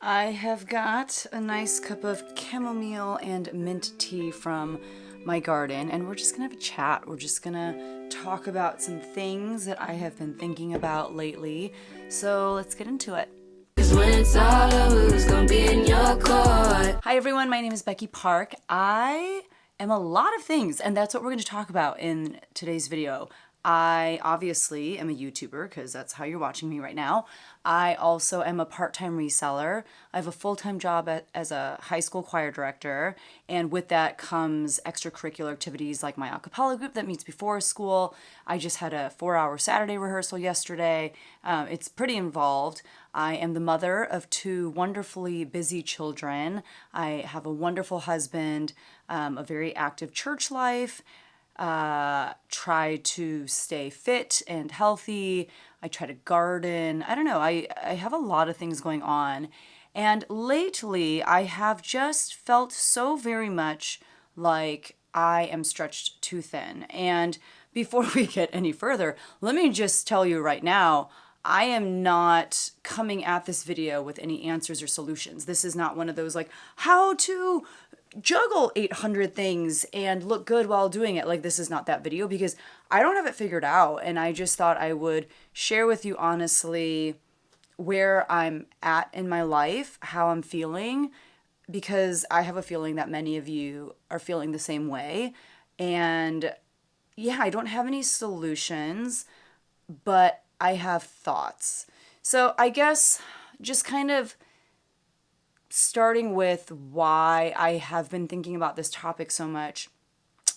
I have got a nice cup of chamomile and mint tea from my garden, and we're just gonna have a chat. We're just gonna talk about some things that I have been thinking about lately. So let's get into it. When it's all over, who's gonna be in your court? Hi everyone, my name is Becky Park. I am a lot of things, and that's what we're going to talk about in today's video. I obviously am a YouTuber because that's how you're watching me right now. I also am a part-time reseller. I have a full-time job as a high school choir director, and with that comes extracurricular activities like my a cappella group that meets before school. I just had a 4-hour Saturday rehearsal yesterday. It's pretty involved. I am the mother of 2 wonderfully busy children. I have a wonderful husband, a very active church life. Try to stay fit and healthy. I try to garden. I don't know. I have a lot of things going on. And lately, I have just felt so very much like I am stretched too thin. And before we get any further, let me just tell you right now, I am not coming at this video with any answers or solutions. This is not one of those like, how to juggle 800 things and look good while doing it. Like, this is not that video because I don't have it figured out, and I just thought I would share with you honestly where I'm at in my life, how I'm feeling, because I have a feeling that many of you are feeling the same way. And yeah, I don't have any solutions, but I have thoughts. So I guess just kind of starting with why I have been thinking about this topic so much.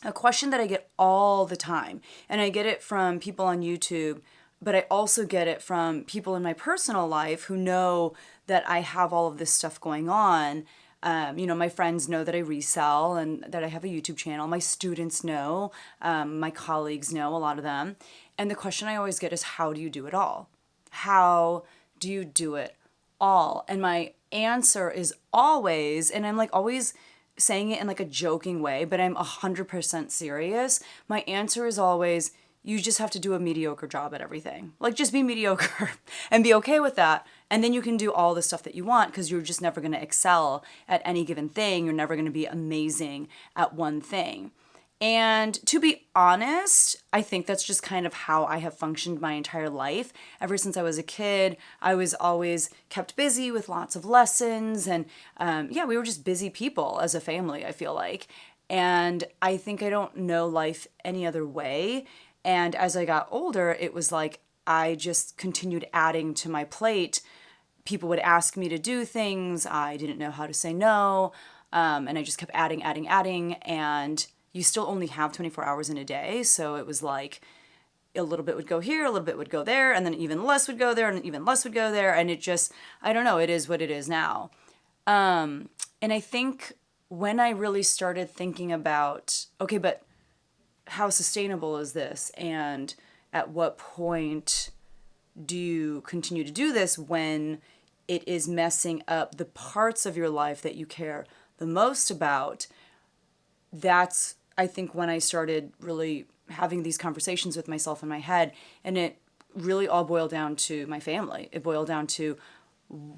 A question that I get all the time, and I get it from people on YouTube, but I also get it from people in my personal life who know that I have all of this stuff going on. My friends know that I resell and that I have a YouTube channel. My students know, my colleagues know, a lot of them. And the question I always get is, how do you do it all? How do you do it all? And my answer is always, and I'm like always saying it in like a joking way, but I'm 100% serious. My answer is always, you just have to do a mediocre job at everything. Like, just be mediocre and be okay with that. And then you can do all the stuff that you want, because you're just never going to excel at any given thing. You're never going to be amazing at one thing. And to be honest, I think that's just kind of how I have functioned my entire life. Ever since I was a kid, I was always kept busy with lots of lessons. And we were just busy people as a family, I feel like. And I think I don't know life any other way. And as I got older, it was like I just continued adding to my plate. People would ask me to do things. I didn't know how to say no. And I just kept adding. And you still only have 24 hours in a day. So it was like a little bit would go here, a little bit would go there, and then even less would go there, and even less would go there. And it just, I don't know, it is what it is now. And I think when I really started thinking about, okay, but how sustainable is this? And at what point do you continue to do this when it is messing up the parts of your life that you care the most about? That's, I think, when I started really having these conversations with myself in my head, and it really all boiled down to my family. It boiled down to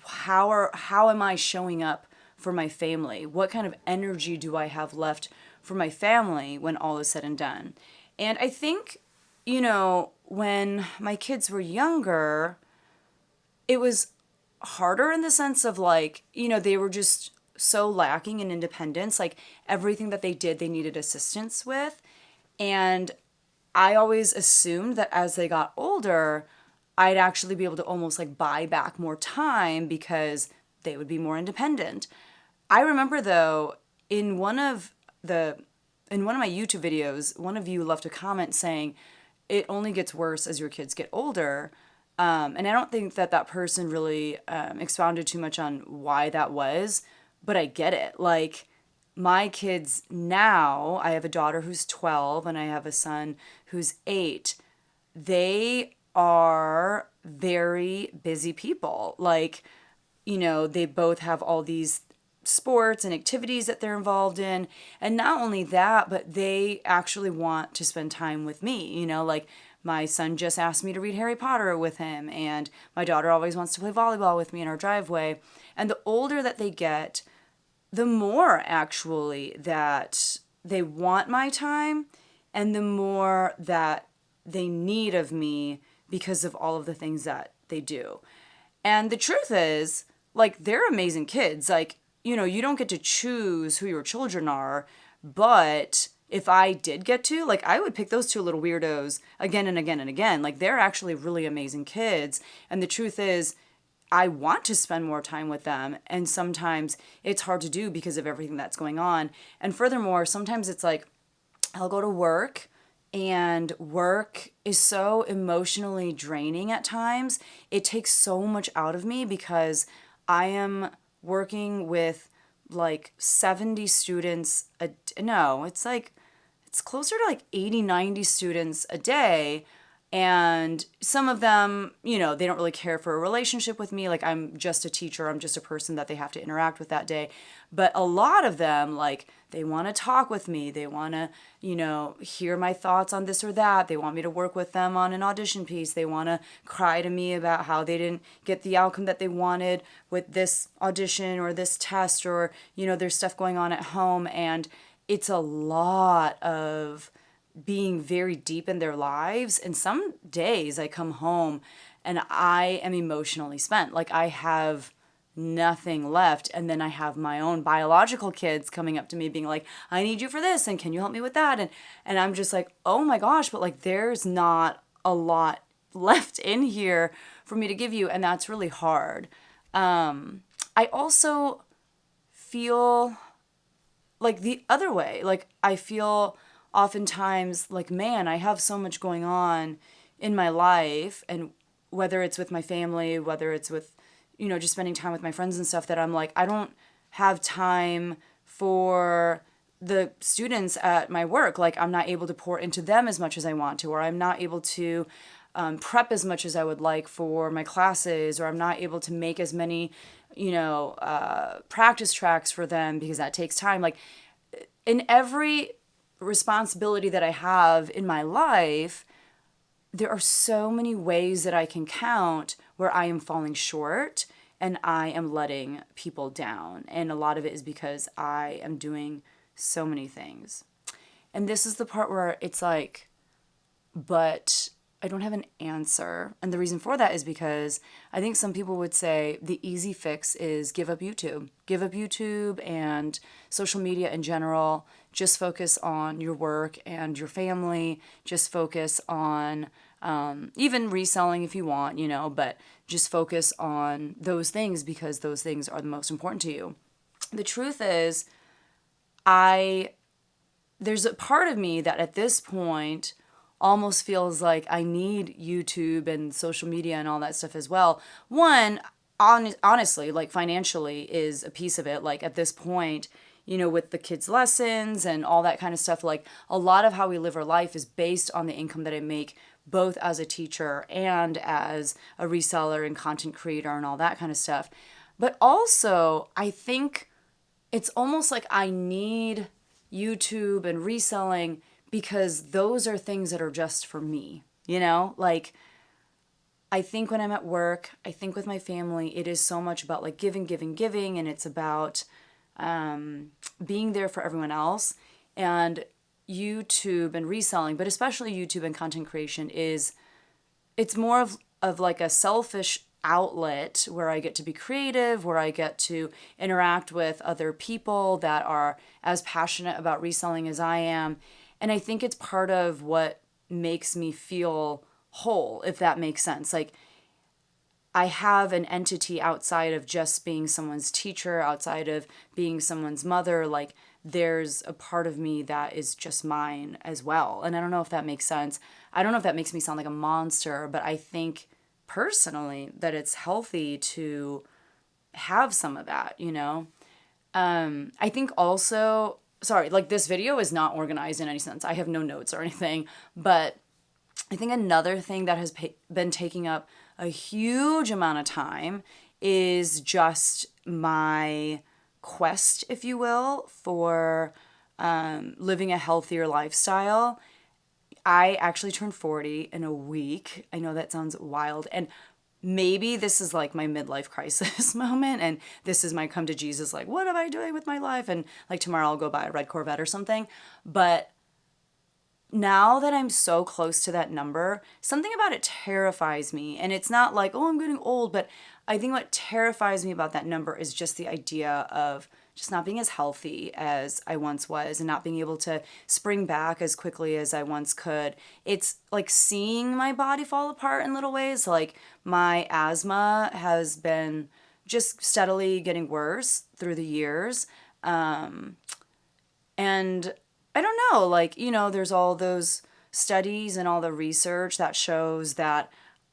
how am I showing up for my family? What kind of energy do I have left for my family when all is said and done? And I think, when my kids were younger, it was harder in the sense of like, they were just so lacking in independence. Like, everything that they did, they needed assistance with. And I always assumed that as they got older, I'd actually be able to almost like buy back more time because they would be more independent. I remember though, in one of my YouTube videos, one of you left a comment saying, it only gets worse as your kids get older. And I don't think that person really expounded too much on why that was, but I get it. Like, my kids now, I have a daughter who's 12 and I have a son who's 8. They are very busy people. Like, they both have all these sports and activities that they're involved in. And not only that, but they actually want to spend time with me. Like, my son just asked me to read Harry Potter with him, and my daughter always wants to play volleyball with me in our driveway. And the older that they get, the more actually that they want my time, and the more that they need of me because of all of the things that they do. And the truth is, like, they're amazing kids. Like, you don't get to choose who your children are, but if I did get to, like, I would pick those two little weirdos again and again and again. Like, they're actually really amazing kids. And the truth is, I want to spend more time with them. And sometimes it's hard to do because of everything that's going on. And furthermore, sometimes it's like, I'll go to work, and work is so emotionally draining at times. It takes so much out of me because I am working with like 70 students it's closer to like 80, 90 students a day. And some of them, they don't really care for a relationship with me. Like, I'm just a teacher. I'm just a person that they have to interact with that day. But a lot of them, like, they want to talk with me. They want to, hear my thoughts on this or that. They want me to work with them on an audition piece. They want to cry to me about how they didn't get the outcome that they wanted with this audition or this test, or, there's stuff going on at home. And it's a lot of being very deep in their lives. And some days I come home and I am emotionally spent. Like, I have nothing left. And then I have my own biological kids coming up to me being like, I need you for this, and can you help me with that? And I'm just like, oh my gosh, but like, there's not a lot left in here for me to give you. And that's really hard. I also feel like the other way. Like, I feel oftentimes like, man, I have so much going on in my life, and whether it's with my family, whether it's with, just spending time with my friends and stuff, that I'm like, I don't have time for the students at my work. Like, I'm not able to pour into them as much as I want to, or I'm not able to prep as much as I would like for my classes, or I'm not able to make as many, practice tracks for them because that takes time. Like, in every responsibility that I have in my life, there are so many ways that I can count where I am falling short and I am letting people down. And a lot of it is because I am doing so many things. And this is the part where it's like, but I don't have an answer. And the reason for that is because I think some people would say the easy fix is give up YouTube. Give up YouTube and social media in general. Just focus on your work and your family. Just focus on even reselling if you want, but just focus on those things because those things are the most important to you. The truth is, there's a part of me that at this point almost feels like I need YouTube and social media and all that stuff as well. One, honestly, like, financially is a piece of it. Like, at this point, with the kids' lessons and all that kind of stuff, like, a lot of how we live our life is based on the income that I make, both as a teacher and as a reseller and content creator and all that kind of stuff. But also, I think it's almost like I need YouTube and reselling because those are things that are just for me, Like, I think when I'm at work, I think with my family, it is so much about like giving, and it's about being there for everyone else. And YouTube and reselling, but especially YouTube and content creation, it's more of like a selfish outlet where I get to be creative, where I get to interact with other people that are as passionate about reselling as I am. And I think it's part of what makes me feel whole, if that makes sense. Like, I have an entity outside of just being someone's teacher, outside of being someone's mother. Like, there's a part of me that is just mine as well. And I don't know if that makes sense. I don't know if that makes me sound like a monster, but I think personally that it's healthy to have some of that, I think also, sorry, like, this video is not organized in any sense. I have no notes or anything, but I think another thing that has been taking up a huge amount of time is just my quest, if you will, for living a healthier lifestyle. I actually turned 40 in a week. I know that sounds wild. And maybe this is like my midlife crisis moment. And this is my come to Jesus, like, what am I doing with my life? And like tomorrow I'll go buy a red Corvette or something. But now that I'm so close to that number, something about it terrifies me. And it's not like, oh, I'm getting old, but I think what terrifies me about that number is just the idea of just not being as healthy as I once was and not being able to spring back as quickly as I once could. It's like seeing my body fall apart in little ways. Like my asthma has been just steadily getting worse through the years. And I don't know, like, there's all those studies and all the research that shows that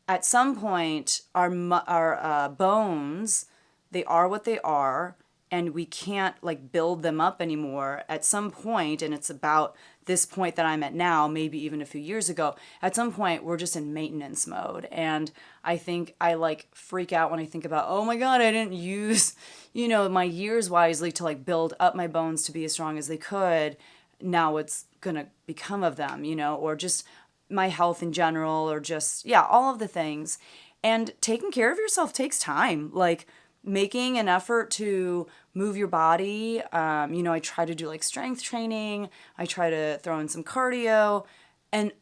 at some point our bones, they are what they are, and we can't like build them up anymore at some point. And it's about this point that I'm at now, maybe even a few years ago. At some point, we're just in maintenance mode. And I think I like freak out when I think about, oh my God, I didn't use, my years wisely to like build up my bones to be as strong as they could. Now what's going to become of them, or just my health in general, or just, yeah, all of the things. And taking care of yourself takes time. Like making an effort to move your body. I try to do like strength training. I try to throw in some cardio, and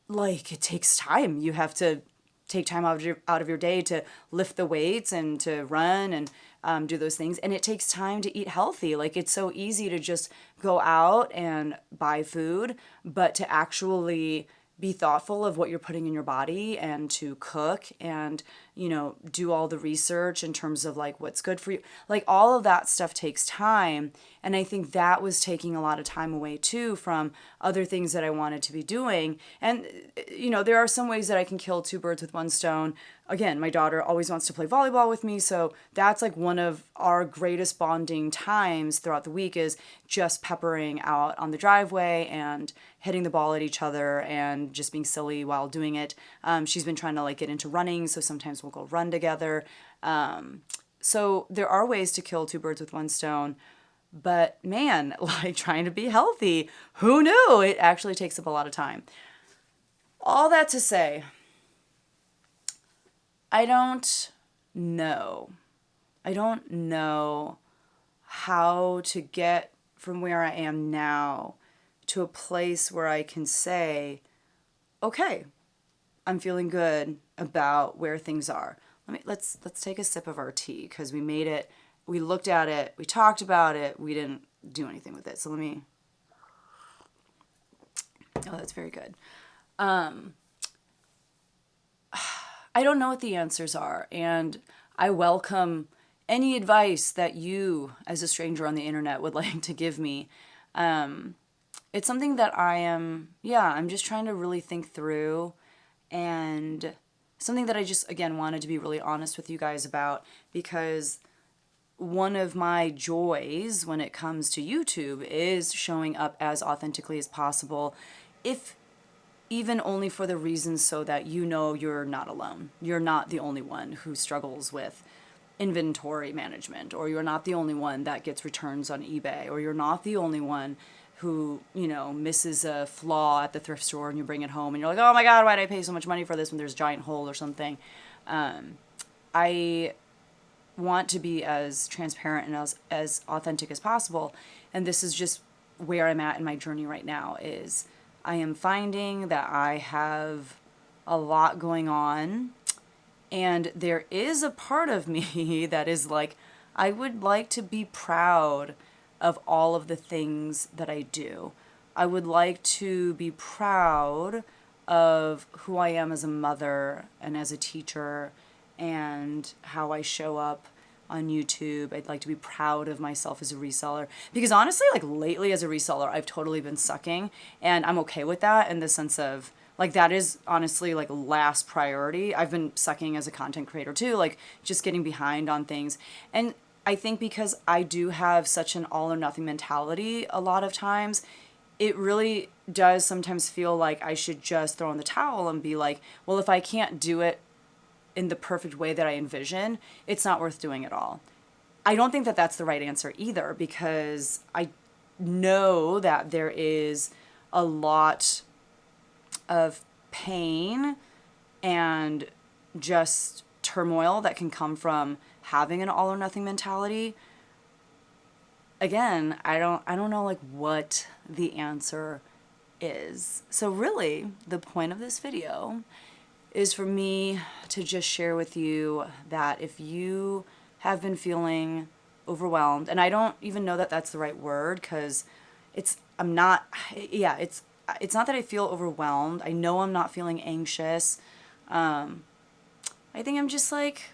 like it takes time. You have to take time out of your day to lift the weights and to run and do those things. And it takes time to eat healthy. Like it's so easy to just go out and buy food, but to actually be thoughtful of what you're putting in your body and to cook and, do all the research in terms of like what's good for you. Like all of that stuff takes time. And I think that was taking a lot of time away too from other things that I wanted to be doing. And, there are some ways that I can kill two birds with one stone. Again, my daughter always wants to play volleyball with me. So that's like one of our greatest bonding times throughout the week is just peppering out on the driveway and hitting the ball at each other and just being silly while doing it. She's been trying to like get into running. So sometimes we'll go run together. So there are ways to kill two birds with one stone. But man, like trying to be healthy, who knew? It actually takes up a lot of time. All that to say, I don't know. I don't know how to get from where I am now to a place where I can say, okay, I'm feeling good about where things are. Let's take a sip of our tea because we made it. We looked at it. We talked about it. We didn't do anything with it. So let me. Oh, that's very good. I don't know what the answers are, and I welcome any advice that you, as a stranger on the internet, would like to give me. It's something that I'm just trying to really think through, and something that I just, again, wanted to be really honest with you guys about, because one of my joys when it comes to YouTube is showing up as authentically as possible, if even only for the reasons so that you're not alone. You're not the only one who struggles with inventory management, or you're not the only one that gets returns on eBay, or you're not the only one who, misses a flaw at the thrift store and you bring it home and you're like, oh my God, why did I pay so much money for this when there's a giant hole or something? I want to be as transparent and as authentic as possible. And this is just where I'm at in my journey right now is I am finding that I have a lot going on, and there is a part of me that is like, I would like to be proud of all of the things that I do. I would like to be proud of who I am as a mother and as a teacher and how I show up on YouTube. I'd like to be proud of myself as a reseller, because honestly, like lately as a reseller, I've totally been sucking, and I'm okay with that in the sense of like, that is honestly like last priority. I've been sucking as a content creator too, like just getting behind on things. And I think because I do have such an all or nothing mentality a lot of times, it really does sometimes feel like I should just throw in the towel and be like, well, if I can't do it in the perfect way that I envision, it's not worth doing at all. I don't think that that's the right answer either, because I know that there is a lot of pain and just turmoil that can come from having an all or nothing mentality, again, I don't know like what the answer is. So really, the point of this video is for me to just share with you that if you have been feeling overwhelmed, and I don't even know that that's the right word, because it's not that I feel overwhelmed. I know I'm not feeling anxious. I think I'm just like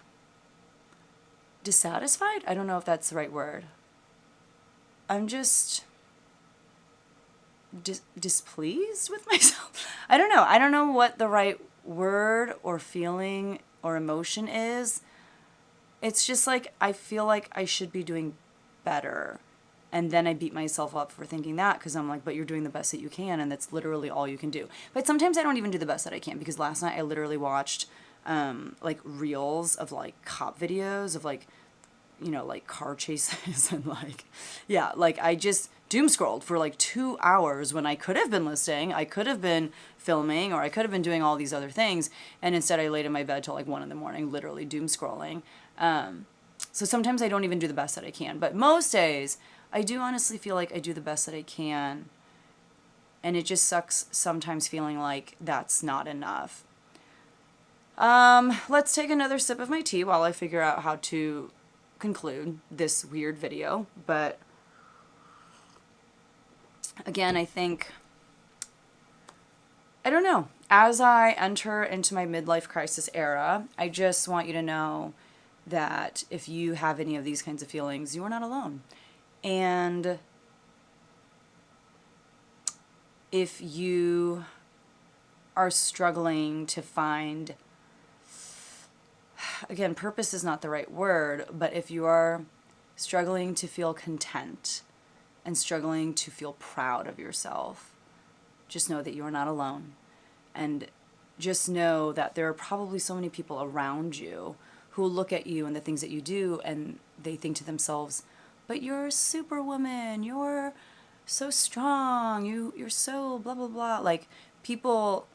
dissatisfied. I don't know if that's the right word. I'm just displeased with myself. I don't know. I don't know what the right word or feeling or emotion is. It's just like I feel like I should be doing better. And then I beat myself up for thinking that, because I'm like, but you're doing the best that you can, and that's literally all you can do. But sometimes I don't even do the best that I can, because last night I literally watched like reels of like cop videos of like, you know, like car chases and like, yeah, like I just doom scrolled for like 2 hours when I could have been listening, I could have been filming, or I could have been doing all these other things. And instead I laid in my bed till like 1 a.m, literally doom scrolling. So sometimes I don't even do the best that I can, but most days I do honestly feel like I do the best that I can. And it just sucks sometimes feeling like that's not enough. Let's take another sip of my tea while I figure out how to conclude this weird video. But again, I think, I don't know, as I enter into my midlife crisis era, I just want you to know that if you have any of these kinds of feelings, you are not alone. And if you are struggling to find, again, purpose is not the right word, but if you are struggling to feel content and struggling to feel proud of yourself, just know that you are not alone. And just know that there are probably so many people around you who will look at you and the things that you do, and they think to themselves, but you're a superwoman, you're so strong, you're so blah, blah, blah. Like, people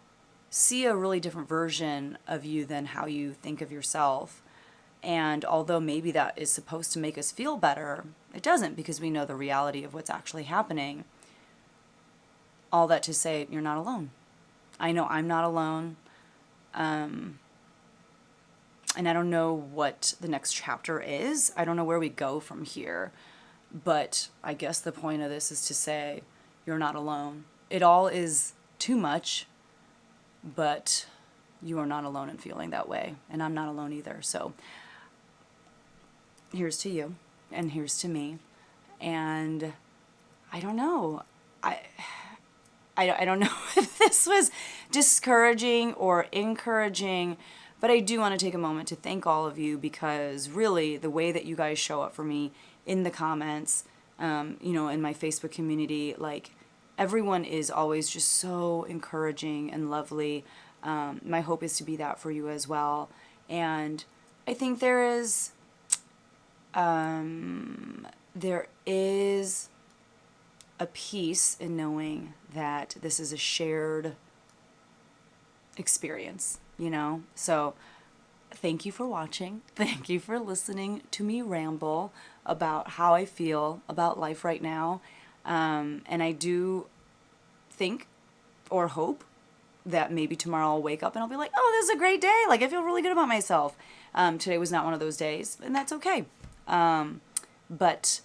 see a really different version of you than how you think of yourself. And although maybe that is supposed to make us feel better, it doesn't, because we know the reality of what's actually happening. All that to say, you're not alone. I know I'm not alone. And I don't know what the next chapter is. I don't know where we go from here. But I guess the point of this is to say, you're not alone. It all is too much, but you are not alone in feeling that way. And I'm not alone either. So here's to you, and here's to me. And I don't know. I don't know if this was discouraging or encouraging, but I do want to take a moment to thank all of you, because really the way that you guys show up for me in the comments, you know, in my Facebook community, like, everyone is always just so encouraging and lovely. My hope is to be that for you as well. And I think there is a peace in knowing that this is a shared experience, you know? So thank you for watching. Thank you for listening to me ramble about how I feel about life right now. And I do think or hope that maybe tomorrow I'll wake up and I'll be like, oh, this is a great day. Like, I feel really good about myself. Today was not one of those days, and that's okay. But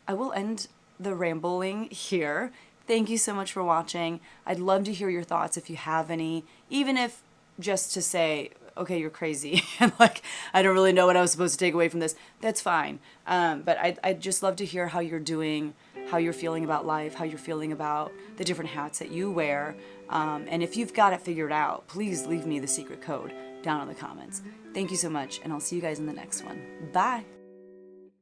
I will end the rambling here. Thank you so much for watching. I'd love to hear your thoughts if you have any, even if just to say, okay, you're crazy, and like, I don't really know what I was supposed to take away from this. That's fine. But I'd just love to hear how you're doing, how you're feeling about life, how you're feeling about the different hats that you wear. And if you've got it figured out, please leave me the secret code down in the comments. Thank you so much, and I'll see you guys in the next one. Bye.